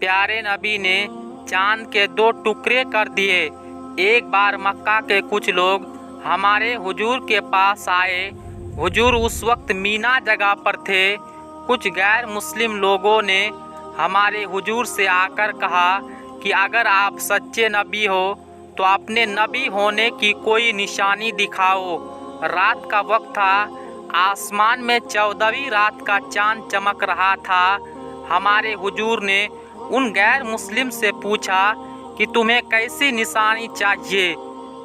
प्यारे नबी ने चांद के 2 टुकड़े कर दिए। एक बार मक्का के कुछ लोग हमारे हुजूर के पास आए। हुजूर उस वक्त मीना जगह पर थे। कुछ गैर मुस्लिम लोगों ने हमारे हुजूर से आकर कहा कि अगर आप सच्चे नबी हो तो अपने नबी होने की कोई निशानी दिखाओ। रात का वक्त था, आसमान में 14वीं रात का चांद चमक रहा था। हमारे हुजूर ने उन गैर मुस्लिम से पूछा कि तुम्हें कैसी निशानी चाहिए,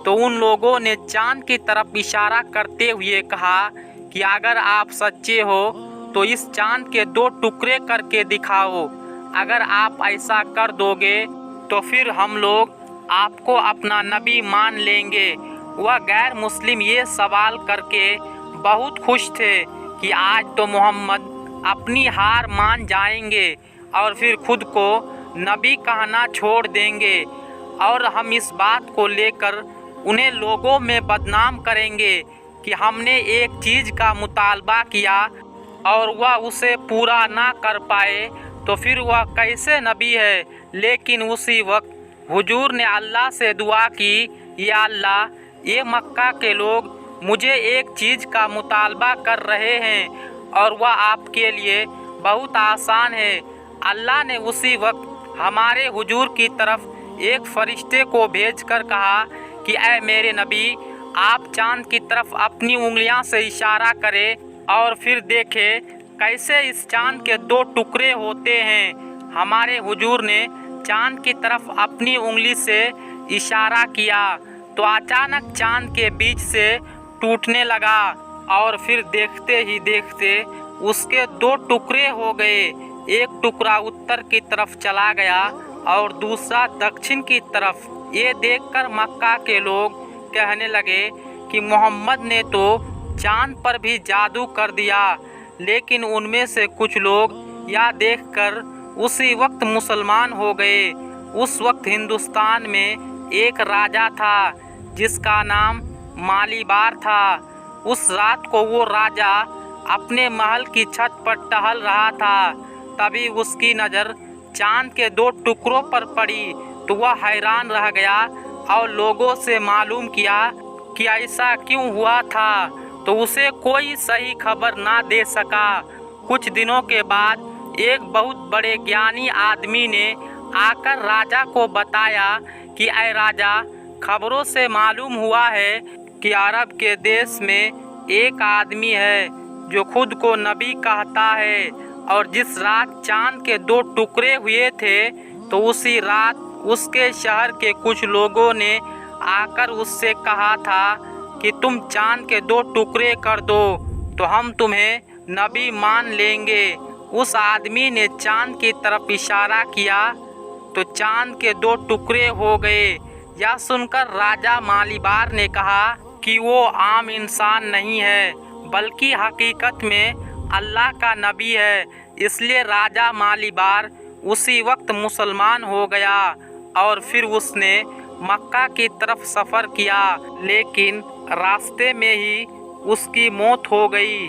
तो उन लोगों ने चांद की तरफ इशारा करते हुए कहा कि अगर आप सच्चे हो तो इस चांद के 2 टुकड़े करके दिखाओ। अगर आप ऐसा कर दोगे तो फिर हम लोग आपको अपना नबी मान लेंगे। वह गैर मुस्लिम ये सवाल करके बहुत खुश थे कि आज तो मोहम्मद अपनी हार मान जाएंगे और फिर खुद को नबी कहना छोड़ देंगे, और हम इस बात को लेकर उन्हें लोगों में बदनाम करेंगे कि हमने एक चीज़ का मुतालबा किया और वह उसे पूरा ना कर पाए, तो फिर वह कैसे नबी है। लेकिन उसी वक्त हुजूर ने अल्लाह से दुआ की, या अल्लाह, ये मक्का के लोग मुझे एक चीज़ का मुतालबा कर रहे हैं और वह आपके लिए बहुत आसान है। अल्लाह ने उसी वक्त हमारे हुजूर की तरफ एक फरिश्ते को भेजकर कहा कि ऐ मेरे नबी, आप चांद की तरफ अपनी उंगलियां से इशारा करें और फिर देखें कैसे इस चांद के 2 टुकड़े होते हैं। हमारे हुजूर ने चांद की तरफ अपनी उंगली से इशारा किया तो अचानक चांद के बीच से टूटने लगा और फिर देखते ही देखते उसके 2 टुकड़े हो गए। एक टुकड़ा उत्तर की तरफ चला गया और दूसरा दक्षिण की तरफ। ये देखकर मक्का के लोग कहने लगे कि मोहम्मद ने तो चांद पर भी जादू कर दिया। लेकिन उनमें से कुछ लोग यह देखकर उसी वक्त मुसलमान हो गए। उस वक्त हिंदुस्तान में एक राजा था जिसका नाम मालीबार था। उस रात को वो राजा अपने महल की छत पर टहल रहा था। तभी उसकी नज़र चांद के 2 टुकड़ों पर पड़ी तो वह हैरान रह गया और लोगों से मालूम किया कि ऐसा क्यों हुआ था, तो उसे कोई सही खबर ना दे सका। कुछ दिनों के बाद एक बहुत बड़े ज्ञानी आदमी ने आकर राजा को बताया कि ऐ राजा, खबरों से मालूम हुआ है कि अरब के देश में एक आदमी है जो खुद को नबी कहता है, और जिस रात चांद के 2 टुकड़े हुए थे तो उसी रात उसके शहर के कुछ लोगों ने आकर उससे कहा था कि तुम चांद के 2 टुकड़े कर दो तो हम तुम्हें नबी मान लेंगे। उस आदमी ने चांद की तरफ इशारा किया तो चांद के 2 टुकड़े हो गए। यह सुनकर राजा मालीबार ने कहा कि वो आम इंसान नहीं है बल्कि हकीकत में अल्लाह का नबी है। इसलिए राजा मालीबार उसी वक्त मुसलमान हो गया और फिर उसने मक्का की तरफ सफ़र किया, लेकिन रास्ते में ही उसकी मौत हो गई।